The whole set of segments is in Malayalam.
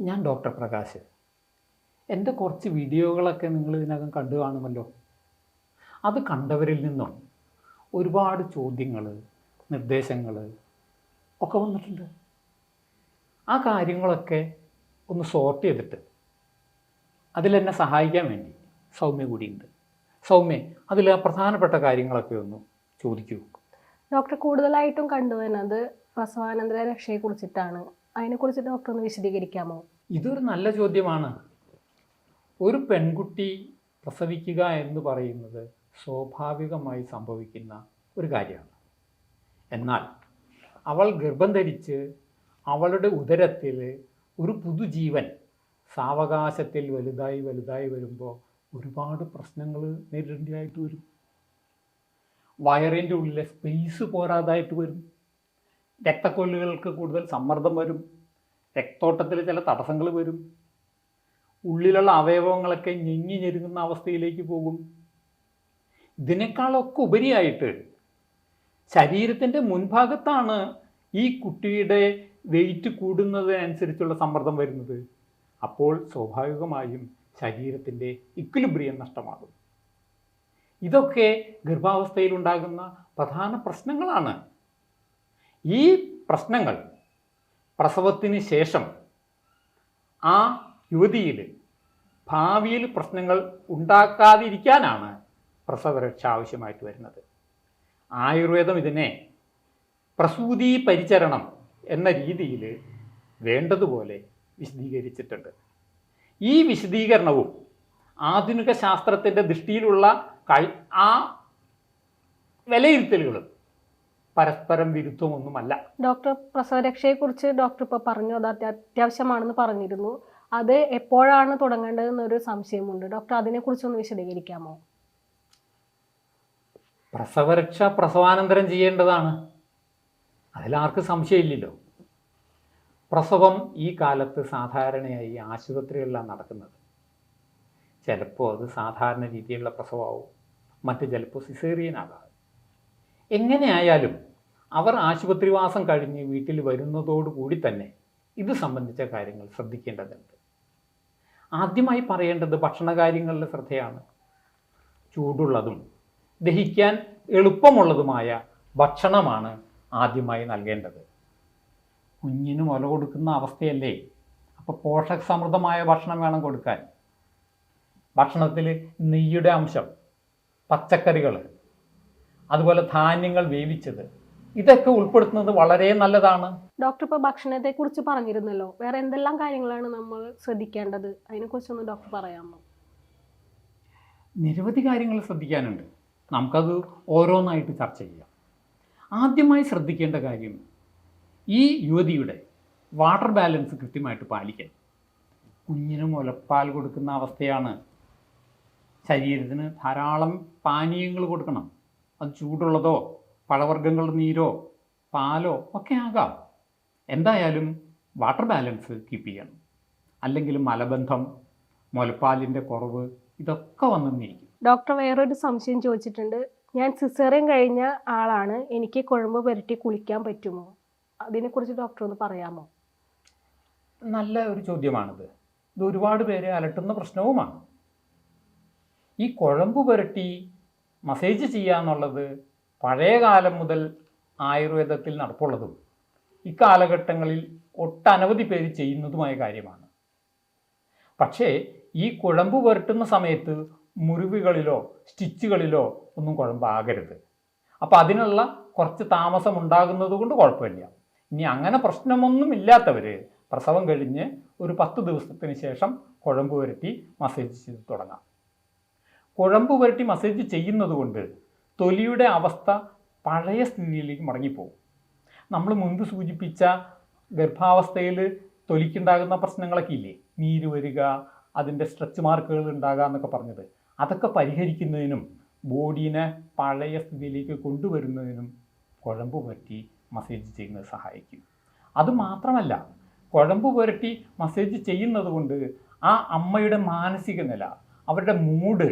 ഞാൻ ഡോക്ടർ പ്രകാശ്. എൻ്റെ കുറച്ച് വീഡിയോകളൊക്കെ നിങ്ങൾ ഇതിനകം കണ്ടു കാണുമല്ലോ. അത് കണ്ടവരിൽ നിന്നും ഒരുപാട് ചോദ്യങ്ങൾ, നിർദ്ദേശങ്ങൾ ഒക്കെ വന്നിട്ടുണ്ട്. ആ കാര്യങ്ങളൊക്കെ ഒന്ന് സോർട്ട് ചെയ്തിട്ട് അതിലെന്നെ സഹായിക്കാൻ വേണ്ടി സൗമ്യ കൂടിയുണ്ട്. സൗമ്യ, അതിൽ പ്രധാനപ്പെട്ട കാര്യങ്ങളൊക്കെ ഒന്ന് ചോദിക്കൂ. ഡോക്ടർ കൂടുതലായിട്ടും കണ്ടുവരുന്നത് പ്രസവാനന്തര രക്ഷയെക്കുറിച്ചിട്ടാണ്. അതിനെക്കുറിച്ച് ഡോക്ടർ ഒന്ന് വിശദീകരിക്കാമോ? ഇതൊരു നല്ല ചോദ്യമാണ്. ഒരു പെൺകുട്ടി പ്രസവിക്കുക എന്ന് പറയുന്നത് സ്വാഭാവികമായി സംഭവിക്കുന്ന ഒരു കാര്യമാണ്. എന്നാൽ അവൾ ഗർഭം ധരിച്ച് അവളുടെ ഉദരത്തിൽ ഒരു പുതുജീവൻ സാവകാശത്തിൽ വലുതായി വലുതായി വരുമ്പോൾ ഒരുപാട് പ്രശ്നങ്ങൾ നേരിടേണ്ടതായിട്ട് വരും. വയറിൻ്റെ ഉള്ളിലെ സ്പേസ് പോരാതായിട്ട് വരും. രക്തക്കൊല്ലുകൾക്ക് കൂടുതൽ സമ്മർദ്ദം വരും. രക്തോട്ടത്തിൽ ചില തടസ്സങ്ങൾ വരും. ഉള്ളിലുള്ള അവയവങ്ങളൊക്കെ ഞെങ്ങി ഞെരുങ്ങുന്ന അവസ്ഥയിലേക്ക് പോകും. ഇതിനേക്കാളൊക്കെ ഉപരിയായിട്ട് ശരീരത്തിൻ്റെ മുൻഭാഗത്താണ് ഈ കുട്ടിയുടെ വെയിറ്റ് കൂടുന്നതിനനുസരിച്ചുള്ള സമ്മർദ്ദം വരുന്നത്. അപ്പോൾ സ്വാഭാവികമായും ശരീരത്തിൻ്റെ ഇക്വിലിബ്രിയം നഷ്ടമാകും. ഇതൊക്കെ ഗർഭാവസ്ഥയിലുണ്ടാകുന്ന പ്രധാന പ്രശ്നങ്ങളാണ്. ഈ പ്രശ്നങ്ങൾ പ്രസവത്തിന് ശേഷം ആ യുവതിയിൽ ഭാവിയിൽ പ്രശ്നങ്ങൾ ഉണ്ടാക്കാതിരിക്കാനാണ് പ്രസവരക്ഷ ആവശ്യമായിട്ട് വരുന്നത്. ആയുർവേദം ഇതിനെ പ്രസൂതി പരിചരണം എന്ന രീതിയിൽ വേണ്ടതുപോലെ വിശദീകരിച്ചിട്ടുണ്ട്. ഈ വിശദീകരണവും ആധുനിക ശാസ്ത്രത്തിൻ്റെ ദൃഷ്ടിയിലുള്ള ആ വിലയിരുത്തലുകളും പരസ്പരം വിരുദ്ധമൊന്നുമല്ല. ഡോക്ടർ പ്രസവരക്ഷയെക്കുറിച്ച് ഡോക്ടർ ഇപ്പോൾ പറഞ്ഞു, അത് അത്യാവശ്യമാണെന്ന് പറഞ്ഞിരുന്നു. അത് എപ്പോഴാണ് തുടങ്ങേണ്ടതെന്നൊരു സംശയമുണ്ട്. ഡോക്ടർ അതിനെക്കുറിച്ചൊന്ന് വിശദീകരിക്കാമോ? പ്രസവരക്ഷ പ്രസവാനന്തരം ചെയ്യേണ്ടതാണ്. അതിലാർക്കും സംശയമില്ലല്ലോ. പ്രസവം ഈ കാലത്ത് സാധാരണയായി ആശുപത്രികളിലാണ് നടക്കുന്നത്. ചിലപ്പോൾ അത് സാധാരണ രീതിയിലുള്ള പ്രസവമാവും, മറ്റ് ചിലപ്പോൾ സിസേറിയൻ ആകാം. എങ്ങനെയായാലും അവർ ആശുപത്രിവാസം കഴിഞ്ഞ് വീട്ടിൽ വരുന്നതോടുകൂടി തന്നെ ഇത് സംബന്ധിച്ച കാര്യങ്ങൾ ശ്രദ്ധിക്കേണ്ടതുണ്ട്. ആദ്യമായി പറയേണ്ടത് ഭക്ഷണകാര്യങ്ങളിലെ ശ്രദ്ധയാണ്. ചൂടുള്ളതും ദഹിക്കാൻ എളുപ്പമുള്ളതുമായ ഭക്ഷണമാണ് ആദ്യമായി നൽകേണ്ടത്. കുഞ്ഞിന് മുല കൊടുക്കുന്ന അവസ്ഥയല്ലേ, അപ്പോൾ പോഷകസമൃദ്ധമായ ഭക്ഷണം വേണം കൊടുക്കാൻ. ഭക്ഷണത്തിൽ നെയ്യുടെ അംശം, പച്ചക്കറികൾ, അതുപോലെ ധാന്യങ്ങൾ വേവിച്ചത്, ഇതൊക്കെ ഉൾപ്പെടുത്തുന്നത് വളരെ നല്ലതാണ്. ഡോക്ടർ ഇപ്പോൾ ഭക്ഷണത്തെക്കുറിച്ച് പറഞ്ഞിരുന്നല്ലോ, വേറെ എന്തെല്ലാം കാര്യങ്ങളാണ് നമ്മൾ ശ്രദ്ധിക്കേണ്ടത്? അതിനെക്കുറിച്ചൊന്ന് ഡോക്ടർ പറയാമോ? നിരവധി കാര്യങ്ങൾ ശ്രദ്ധിക്കാനുണ്ട്. നമുക്കത് ഓരോന്നായിട്ട് ചർച്ച ചെയ്യാം. ആദ്യമായി ശ്രദ്ധിക്കേണ്ട കാര്യം ഈ യുവതിയുടെ വാട്ടർ ബാലൻസ് കൃത്യമായിട്ട് പാലിക്കാൻ. കുഞ്ഞിന് മുലപ്പാൽ കൊടുക്കുന്ന അവസ്ഥയാണ്. ശരീരത്തിന് ധാരാളം പാനീയങ്ങൾ കൊടുക്കണം. അത് ചൂടുള്ളതോ പഴവർഗ്ഗങ്ങളുടെ നീരോ പാലോ ഒക്കെ ആകാം. എന്തായാലും വാട്ടർ ബാലൻസ് കീപ്പ് ചെയ്യണം. അല്ലെങ്കിൽ മലബന്ധം, മുലപ്പാലിൻ്റെ കുറവ്, ഇതൊക്കെ വന്നിരിക്കും. ഡോക്ടർ വേറൊരു സംശയം ചോദിച്ചിട്ടുണ്ട്. ഞാൻ സിസേറിയൻ കഴിഞ്ഞ ആളാണ്, എനിക്ക് കുഴമ്പ് പുരട്ടി കുളിക്കാൻ പറ്റുമോ? അതിനെക്കുറിച്ച് ഡോക്ടർ ഒന്ന് പറയാമോ? നല്ല ഒരു ചോദ്യമാണിത്. ഇത് ഒരുപാട് പേരെ അലട്ടുന്ന പ്രശ്നവുമാണ്. ഈ കുഴമ്പ് പുരട്ടി മസാജ് ചെയ്യുക എന്നുള്ളത് പഴയ കാലം മുതൽ ആയുർവേദത്തിൽ നടപ്പുള്ളതും ഇക്കാലഘട്ടങ്ങളിൽ ഒട്ടനവധി പേര് ചെയ്യുന്നതുമായ കാര്യമാണ്. പക്ഷേ ഈ കുഴമ്പ് പുരട്ടുന്ന സമയത്ത് മുറിവുകളിലോ സ്റ്റിച്ചുകളിലോ ഒന്നും കുഴമ്പാകരുത്. അപ്പോൾ അതിനുള്ള കുറച്ച് താമസം ഉണ്ടാകുന്നത് കൊണ്ട് കുഴപ്പമില്ല. ഇനി അങ്ങനെ പ്രശ്നമൊന്നും ഇല്ലാത്തവർ പ്രസവം കഴിഞ്ഞ് ഒരു 10 ദിവസത്തിന് ശേഷം കുഴമ്പ് പുരട്ടി മസാജ് ചെയ്ത് തുടങ്ങാം. കുഴമ്പ് പുരട്ടി മസാജ് ചെയ്യുന്നത് കൊണ്ട് തൊലിയുടെ അവസ്ഥ പഴയ സ്ഥിതിയിലേക്ക് മടങ്ങിപ്പോകും. നമ്മൾ മുൻപ് സൂചിപ്പിച്ച ഗർഭാവസ്ഥയിൽ തൊലിക്കുണ്ടാകുന്ന പ്രശ്നങ്ങളൊക്കെ ഇല്ലേ, നീര് വരിക, അതിൻ്റെ സ്ട്രെച്ച് മാർക്കുകൾ ഉണ്ടാകുക എന്നൊക്കെ പറഞ്ഞത്, അതൊക്കെ പരിഹരിക്കുന്നതിനും ബോഡീനെ പഴയ സ്ഥിതിയിലേക്ക് കൊണ്ടുവരുന്നതിനും കുഴമ്പ് പുരട്ടി മസാജ് ചെയ്യുന്നത് സഹായിക്കും. അതുമാത്രമല്ല, കുഴമ്പ് പുരട്ടി മസാജ് ചെയ്യുന്നത് കൊണ്ട് ആ അമ്മയുടെ മാനസിക നില, അവരുടെ മൂഡ്,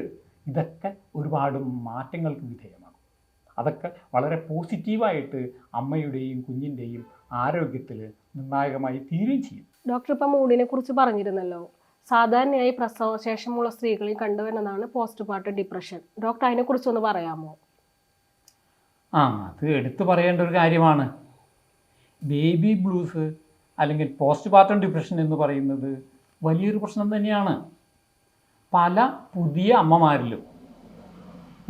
ഇതൊക്കെ ഒരുപാട് മാറ്റങ്ങൾക്ക് വിധേയമാകും. അതൊക്കെ വളരെ പോസിറ്റീവായിട്ട് അമ്മയുടെയും കുഞ്ഞിൻ്റെയും ആരോഗ്യത്തിൽ നിർണായകമായി തീരുകയും ചെയ്യും. ഡോക്ടർ ഇപ്പം മൂഡിനെ കുറിച്ച് പറഞ്ഞിരുന്നല്ലോ. സാധാരണയായി പ്രസവശേഷമുള്ള സ്ത്രീകളിൽ കണ്ടുവരുന്നതാണ് പോസ്റ്റ്മോർട്ടം ഡിപ്രഷൻ. ഡോക്ടർ അതിനെക്കുറിച്ചൊന്ന് പറയാമോ? അത് എടുത്തു പറയേണ്ട ഒരു കാര്യമാണ്. ബേബി ബ്ലൂസ് അല്ലെങ്കിൽ പോസ്റ്റ്മോർട്ടം ഡിപ്രഷൻ എന്ന് പറയുന്നത് വലിയൊരു പ്രശ്നം തന്നെയാണ്. പല പുതിയ അമ്മമാരിലും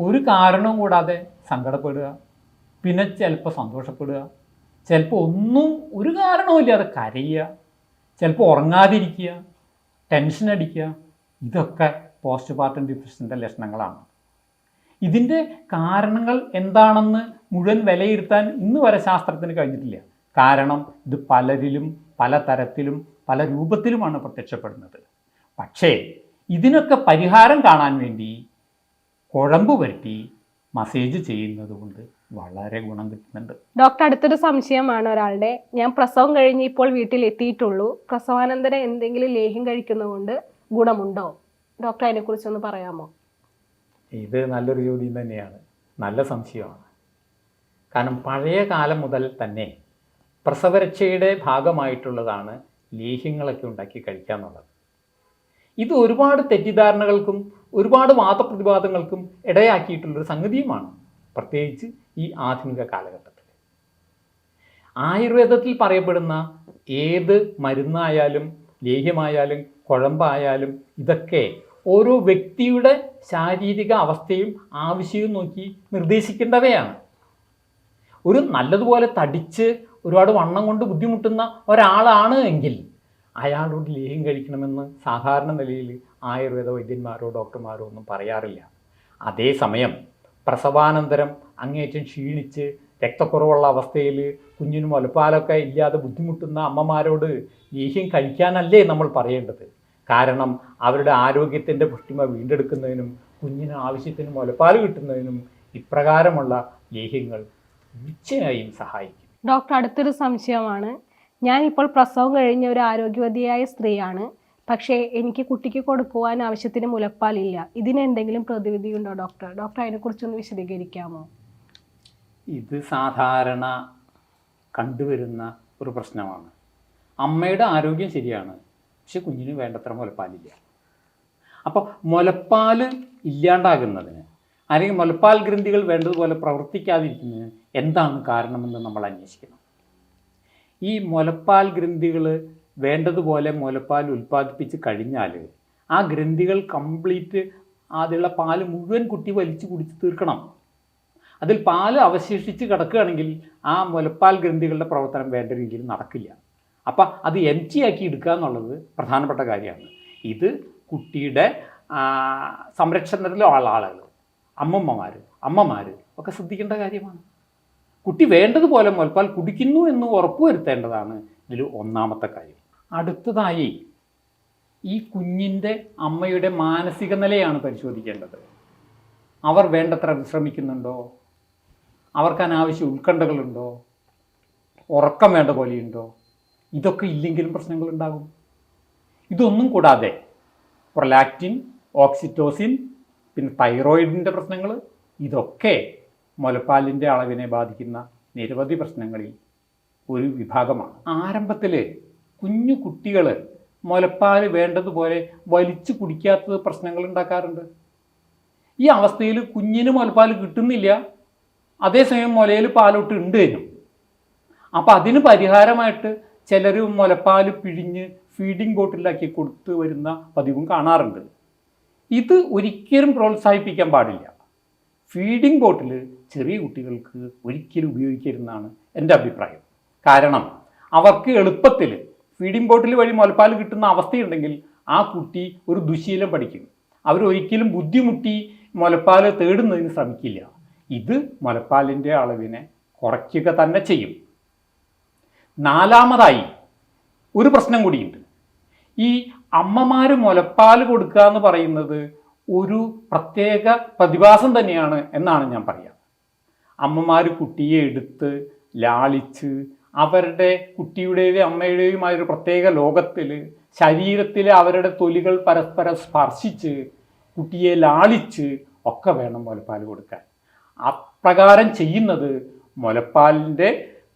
ഒരു കാരണവും കൂടാതെ സങ്കടപ്പെടുക, പിന്നെ ചിലപ്പോൾ സന്തോഷപ്പെടുക, ചിലപ്പോൾ ഒന്നും ഒരു കാരണവുമില്ലാതെ കരയുക, ചിലപ്പോൾ ഉറങ്ങാതിരിക്കുക, ടെൻഷൻ അടിക്കുക. ഇതൊക്കെ പോസ്റ്റ്മോർട്ടം ഡിപ്രഷൻ്റെ ലക്ഷണങ്ങളാണ്. ഇതിൻ്റെ കാരണങ്ങൾ എന്താണെന്ന് മുഴുവൻ വിലയിരുത്താൻ ഇന്ന് വരെ ശാസ്ത്രത്തിന് കഴിഞ്ഞിട്ടില്ല. കാരണം ഇത് പലരിലും പല തരത്തിലും പല രൂപത്തിലുമാണ് പ്രത്യക്ഷപ്പെടുന്നത്. പക്ഷേ ഇതിനൊക്കെ പരിഹാരം കാണാൻ വേണ്ടി കുഴമ്പ് പരട്ടി മസാജ് ചെയ്യുന്നത് കൊണ്ട് വളരെ ഗുണം കിട്ടുന്നുണ്ട്. ഡോക്ടർ, അടുത്തൊരു സംശയമാണ് ഒരാളുടെ. ഞാൻ പ്രസവം കഴിഞ്ഞ് ഇപ്പോൾ വീട്ടിൽ എത്തിയിട്ടുള്ളൂ. പ്രസവാനന്തരം എന്തെങ്കിലും ലേഹ്യം കഴിക്കുന്നതുകൊണ്ട് ഗുണമുണ്ടോ? ഡോക്ടർ അതിനെക്കുറിച്ചൊന്ന് പറയാമോ? ഇത് നല്ലൊരു ചോദ്യം തന്നെയാണ്, നല്ല സംശയമാണ്. കാരണം പഴയ കാലം മുതൽ തന്നെ പ്രസവരക്ഷയുടെ ഭാഗമായിട്ടുള്ളതാണ് ലേഹ്യങ്ങളൊക്കെ ഉണ്ടാക്കി കഴിക്കുക എന്നുള്ളത്. ഇത് ഒരുപാട് തെറ്റിദ്ധാരണകൾക്കും ഒരുപാട് വാദപ്രതിവാദങ്ങൾക്കും ഇടയാക്കിയിട്ടുള്ളൊരു സംഗതിയുമാണ്, പ്രത്യേകിച്ച് ഈ ആധുനിക കാലഘട്ടത്തിൽ. ആയുർവേദത്തിൽ പറയപ്പെടുന്ന ഏത് മരുന്നായാലും ലേഹ്യമായാലും കുഴമ്പായാലും ഇതൊക്കെ ഓരോ വ്യക്തിയുടെ ശാരീരിക അവസ്ഥയും ആവശ്യവും നോക്കി നിർദ്ദേശിക്കേണ്ടവയാണ്. ഒരു നല്ലതുപോലെ തടിച്ച് ഒരുപാട് വണ്ണം കൊണ്ട് ബുദ്ധിമുട്ടുന്ന ഒരാളാണ് എങ്കിൽ അയാളോട് ലേഹ്യം കഴിക്കണമെന്ന് സാധാരണ നിലയിൽ ആയുർവേദ വൈദ്യന്മാരോ ഡോക്ടർമാരോ ഒന്നും പറയാറില്ല. അതേസമയം പ്രസവാനന്തരം അങ്ങേയറ്റം ക്ഷീണിച്ച് രക്തക്കുറവുള്ള അവസ്ഥയിൽ കുഞ്ഞിന് മുലപ്പാലൊക്കെ ഇല്ലാതെ ബുദ്ധിമുട്ടുന്ന അമ്മമാരോട് ലേഹ്യം കഴിക്കാനല്ലേ നമ്മൾ പറയേണ്ടത്. കാരണം അവരുടെ ആരോഗ്യത്തിൻ്റെ പുഷ്ടിമ വീണ്ടെടുക്കുന്നതിനും കുഞ്ഞിന് ആവശ്യത്തിന് മുലപ്പാൽ കിട്ടുന്നതിനും ഇപ്രകാരമുള്ള ലേഹ്യങ്ങൾ തീർച്ചയായും സഹായിക്കും. ഡോക്ടർ, അടുത്തൊരു സംശയമാണ്. ഞാനിപ്പോൾ പ്രസവം കഴിഞ്ഞ ഒരു ആരോഗ്യവതിയായ സ്ത്രീയാണ്. പക്ഷേ എനിക്ക് കുട്ടിക്ക് കൊടുക്കുവാൻ ആവശ്യത്തിന് മുലപ്പാലില്ല. ഇതിന് എന്തെങ്കിലും പ്രതിവിധിയുണ്ടോ ഡോക്ടർ? ഡോക്ടർ അതിനെക്കുറിച്ചൊന്ന് വിശദീകരിക്കാമോ? ഇത് സാധാരണ കണ്ടുവരുന്ന ഒരു പ്രശ്നമാണ്. അമ്മയുടെ ആരോഗ്യം ശരിയാണ്, പക്ഷെ കുഞ്ഞിന് വേണ്ടത്ര മുലപ്പാലില്ല. അപ്പോൾ മുലപ്പാൽ ഇല്ലാണ്ടാകുന്നതിന് അല്ലെങ്കിൽ മുലപ്പാൽ ഗ്രന്ഥികൾ വേണ്ടതുപോലെ പ്രവർത്തിക്കാതിരിക്കുന്നതിന് എന്താണ് കാരണമെന്ന് നമ്മൾ അന്വേഷിക്കണം. ഈ മുലപ്പാൽ ഗ്രന്ഥികൾ വേണ്ടതുപോലെ മുലപ്പാൽ ഉൽപ്പാദിപ്പിച്ച് കഴിഞ്ഞാൽ ആ ഗ്രന്ഥികൾ കംപ്ലീറ്റ് അതിലുള്ള പാല് മുഴുവൻ കുട്ടി വലിച്ചു കുടിച്ച് തീർക്കണം. അതിൽ പാല് അവശേഷിച്ച് കിടക്കുകയാണെങ്കിൽ ആ മുലപ്പാൽ ഗ്രന്ഥികളുടെ പ്രവർത്തനം വേണ്ട രീതിയിൽ നടക്കില്ല. അപ്പം അത് എംറ്റി ആക്കി എടുക്കുക എന്നുള്ളത് പ്രധാനപ്പെട്ട കാര്യമാണ്. ഇത് കുട്ടിയുടെ സംരക്ഷണത്തിലുള്ള ആളുകൾ, അമ്മമാർ ഒക്കെ ശ്രദ്ധിക്കേണ്ട കാര്യമാണ്. കുട്ടി വേണ്ടതുപോലെ മുലപ്പാൽ കുടിക്കുന്നു എന്ന് ഉറപ്പുവരുത്തേണ്ടതാണ് ഇതിൽ ഒന്നാമത്തെ കാര്യം. അടുത്തതായി ഈ കുഞ്ഞിൻ്റെ അമ്മയുടെ മാനസിക നിലയാണ് പരിശോധിക്കേണ്ടത്. അവർ വേണ്ടത്ര വിശ്രമിക്കുന്നുണ്ടോ? അവർക്ക് അനാവശ്യ ഉത്കണ്ഠകളുണ്ടോ? ഉറക്കം വേണ്ട പോലെയുണ്ടോ? ഇതൊക്കെ ഇല്ലെങ്കിലും പ്രശ്നങ്ങളുണ്ടാകും. ഇതൊന്നും കൂടാതെ പ്രൊലാക്റ്റിൻ, ഓക്സിറ്റോസിൻ, പിന്നെ തൈറോയിഡിൻ്റെ പ്രശ്നങ്ങൾ, ഇതൊക്കെ മുലപ്പാലിൻ്റെ അളവിനെ ബാധിക്കുന്ന നിരവധി പ്രശ്നങ്ങളിൽ ഒരു വിഭാഗമാണ്. ആരംഭത്തിൽ കുഞ്ഞു കുട്ടികൾ മുലപ്പാൽ വേണ്ടതുപോലെ വലിച്ചു കുടിക്കാത്തത് പ്രശ്നങ്ങൾ ഉണ്ടാക്കാറുണ്ട്. ഈ അവസ്ഥയിൽ കുഞ്ഞിന് മുലപ്പാൽ കിട്ടുന്നില്ല, അതേസമയം മുലയിൽ പാലോട്ട് ഉണ്ട് തരും. അപ്പം അതിന് പരിഹാരമായിട്ട് ചിലർ മുലപ്പാൽ പിഴിഞ്ഞ് ഫീഡിംഗ് ബോട്ടിലാക്കി കൊടുത്ത് വരുന്ന പതിവും കാണാറുണ്ട്. ഇത് ഒരിക്കലും പ്രോത്സാഹിപ്പിക്കാൻ പാടില്ല. ഫീഡിംഗ് ബോട്ടിൽ ചെറിയ കുട്ടികൾക്ക് ഒരിക്കലും ഉപയോഗിക്കരുതെന്നാണ് എൻ്റെ അഭിപ്രായം. കാരണം അവർക്ക് എളുപ്പത്തിൽ ഫീഡിംഗ് ബോട്ടിൽ വഴി മുലപ്പാൽ കിട്ടുന്ന അവസ്ഥയുണ്ടെങ്കിൽ ആ കുട്ടി ഒരു ദുശീലം പഠിക്കും. അവരൊരിക്കലും ബുദ്ധിമുട്ടി മുലപ്പാൽ തേടുന്നതിന് ശ്രമിക്കില്ല. ഇത് മുലപ്പാലിൻ്റെ അളവിനെ കുറയ്ക്കുക തന്നെ ചെയ്യും. നാലാമതായി ഒരു പ്രശ്നം കൂടിയുണ്ട്. ഈ അമ്മമാർ മുലപ്പാൽ കൊടുക്കുക എന്ന് പറയുന്നത് ഒരു പ്രത്യേക പ്രതിഭാസം തന്നെയാണ് എന്നാണ് ഞാൻ പറയുക. അമ്മമാർ കുട്ടിയെ എടുത്ത് ലാളിച്ച് അവരുടെ കുട്ടിയുടെയും അമ്മയുടെയുമായ ഒരു പ്രത്യേക ലോകത്തിൽ ശരീരത്തിലെ അവരുടെ തൊലികൾ പരസ്പരം സ്പർശിച്ച് കുട്ടിയെ ലാളിച്ച് ഒക്കെ വേണം മുലപ്പാൽ കൊടുക്കാൻ. അപ്രകാരം ചെയ്യുന്നത് മുലപ്പാലിൻ്റെ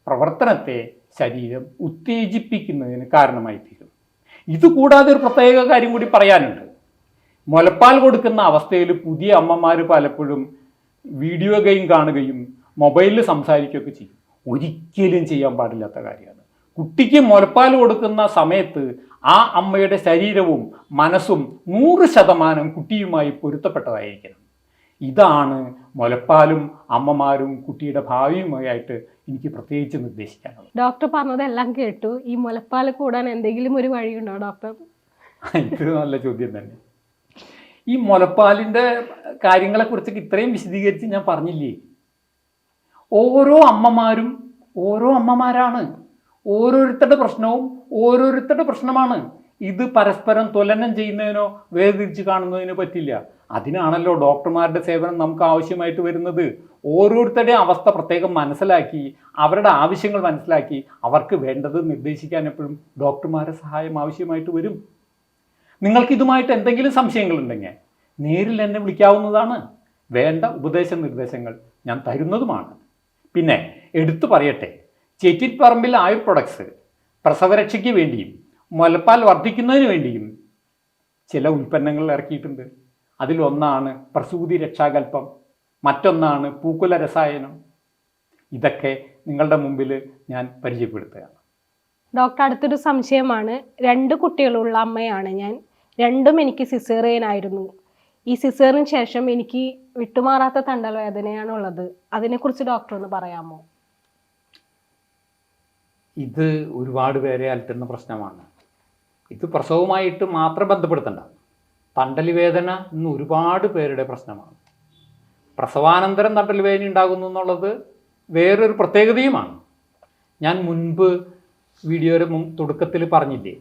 പ്രവർത്തനത്തെ ശരീരം ഉത്തേജിപ്പിക്കുന്നതിന് കാരണമായി തീരും. ഇതുകൂടാതെ ഒരു പ്രത്യേക കാര്യം കൂടി പറയാനുണ്ട്. മുലപ്പാൽ കൊടുക്കുന്ന അവസ്ഥയിൽ പുതിയ അമ്മമാർ പലപ്പോഴും വീഡിയോ ഗെയിം കാണുകയും മൊബൈലിൽ സംസാരിക്കുകയൊക്കെ ചെയ്യും. ഒരിക്കലും ചെയ്യാൻ പാടില്ലാത്ത കാര്യമാണ്. കുട്ടിക്ക് മുലപ്പാൽ കൊടുക്കുന്ന സമയത്ത് ആ അമ്മയുടെ ശരീരവും മനസ്സും 100% കുട്ടിയുമായി പൊരുത്തപ്പെട്ടതായിരിക്കണം. ഇതാണ് മുലപ്പാലും അമ്മമാരും കുട്ടിയുടെ ഭാവിയുമായിട്ട് എനിക്ക് പ്രത്യേകിച്ച് നിർദ്ദേശിക്കാനുള്ളത്. ഡോക്ടർ പറഞ്ഞതെല്ലാം കേട്ടു. ഈ മുലപ്പാൽ കൂടാൻ എന്തെങ്കിലും ഒരു വഴിയുണ്ടോ ഡോക്ടർ? ഇത് നല്ല ചോദ്യം തന്നെ. ഈ മുലപ്പാലിൻ്റെ കാര്യങ്ങളെക്കുറിച്ചൊക്കെ ഇത്രയും വിശദീകരിച്ച് ഞാൻ പറഞ്ഞില്ലേ. ഓരോ അമ്മമാരും ഓരോ അമ്മമാരാണ്. ഓരോരുത്തരുടെ പ്രശ്നവും ഓരോരുത്തരുടെ പ്രശ്നമാണ്. ഇത് പരസ്പരം തുലനം ചെയ്യുന്നതിനോ വേർതിരിച്ച് കാണുന്നതിനോ പറ്റില്ല. അതിനാണല്ലോ ഡോക്ടർമാരുടെ സേവനം നമുക്ക് ആവശ്യമായിട്ട് വരുന്നത്. ഓരോരുത്തരുടെയും അവസ്ഥ പ്രത്യേകം മനസ്സിലാക്കി അവരുടെ ആവശ്യങ്ങൾ മനസ്സിലാക്കി അവർക്ക് വേണ്ടത് നിർദ്ദേശിക്കാൻ എപ്പോഴും ഡോക്ടർമാരുടെ സഹായം ആവശ്യമായിട്ട് വരും. നിങ്ങൾക്കിതുമായിട്ട് എന്തെങ്കിലും സംശയങ്ങളുണ്ടെങ്കിൽ നേരിൽ എന്നെ വിളിക്കാവുന്നതാണ്. വേണ്ട ഉപദേശ നിർദ്ദേശങ്ങൾ ഞാൻ തരുന്നതുമാണ്. പിന്നെ എടുത്തു പറയട്ടെ, ചേറ്റിപ്പറമ്പിൽ ആയുർ പ്രൊഡക്ട്സ് പ്രസവരക്ഷയ്ക്ക് വേണ്ടിയും മുലപ്പാൽ വർദ്ധിക്കുന്നതിന് വേണ്ടിയും ചില ഉൽപ്പന്നങ്ങൾ ഇറക്കിയിട്ടുണ്ട്. അതിലൊന്നാണ് പ്രസൂതി രക്ഷാകൽപ്പം, മറ്റൊന്നാണ് പൂക്കുല രസായനം. ഇതൊക്കെ നിങ്ങളുടെ മുമ്പിൽ ഞാൻ പരിചയപ്പെടുത്തുകയാണ്. ഡോക്ടർ, അടുത്തൊരു സംശയമാണ്. 2 കുട്ടികളുള്ള അമ്മയാണ് ഞാൻ. രണ്ടും എനിക്ക് സിസേറിയൻ ആയിരുന്നു. ഈ സിസേറിന് ശേഷം എനിക്ക് വിട്ടുമാറാത്ത തണ്ടൽ വേദനയാണുള്ളത്. അതിനെക്കുറിച്ച് ഡോക്ടർ ഒന്ന് പറയാമോ? ഇത് ഒരുപാട് പേരെ അലട്ടുന്ന പ്രശ്നമാണ്. ഇത് പ്രസവവുമായിട്ട് മാത്രം ബന്ധപ്പെടുത്തണ്ട. തണ്ടൽ വേദന ഇന്ന് ഒരുപാട് പേരുടെ പ്രശ്നമാണ്. പ്രസവാനന്തരം തണ്ടൽ വേദന ഉണ്ടാകുന്നു എന്നുള്ളത് വേറൊരു പ്രത്യേകതയുമാണ്. ഞാൻ മുൻപ് വീഡിയോയുടെ തുടക്കത്തിൽ പറഞ്ഞില്ലേ,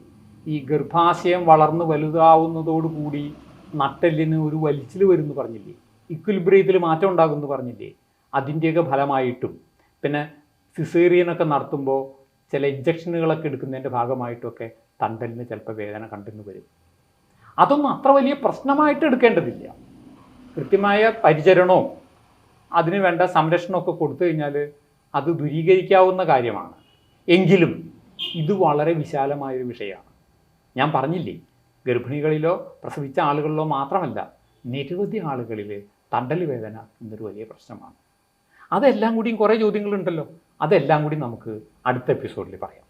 ഈ ഗർഭാശയം വളർന്ന് വലുതാവുന്നതോടുകൂടി നട്ടെല്ലിന് ഒരു വലിച്ചിൽ വരുമെന്ന് പറഞ്ഞില്ലേ, ഇക്വിലിബ്രിയത്തിൽ മാറ്റം ഉണ്ടാകുമെന്ന് പറഞ്ഞില്ലേ. അതിൻ്റെയൊക്കെ ഫലമായിട്ടും പിന്നെ സിസേറിയനൊക്കെ നടത്തുമ്പോൾ ചില ഇഞ്ചക്ഷനുകളൊക്കെ എടുക്കുന്നതിൻ്റെ ഭാഗമായിട്ടൊക്കെ തണ്ടലിന് ചിലപ്പോൾ വേദന കണ്ടെന്ന് വരും. അതൊന്നും അത്ര വലിയ പ്രശ്നമായിട്ട് എടുക്കേണ്ടതില്ല. കൃത്യമായ പരിചരണവും അതിന് വേണ്ട സംരക്ഷണമൊക്കെ കൊടുത്തു കഴിഞ്ഞാൽ അത് ദൂരീകരിക്കാവുന്ന കാര്യമാണ്. എങ്കിലും ഇത് വളരെ വിശാലമായൊരു വിഷയമാണ്. ഞാൻ പറഞ്ഞില്ലേ, ഗർഭിണികളിലോ പ്രസവിച്ച ആളുകളിലോ മാത്രമല്ല, നിരവധി ആളുകളിൽ തണ്ടൽ വേദന എന്നൊരു വലിയ പ്രശ്നമാണ്. അതെല്ലാം കൂടിയും കുറേ ചോദ്യങ്ങളുണ്ടല്ലോ. അതെല്ലാം കൂടി നമുക്ക് അടുത്ത എപ്പിസോഡിൽ പറയാം.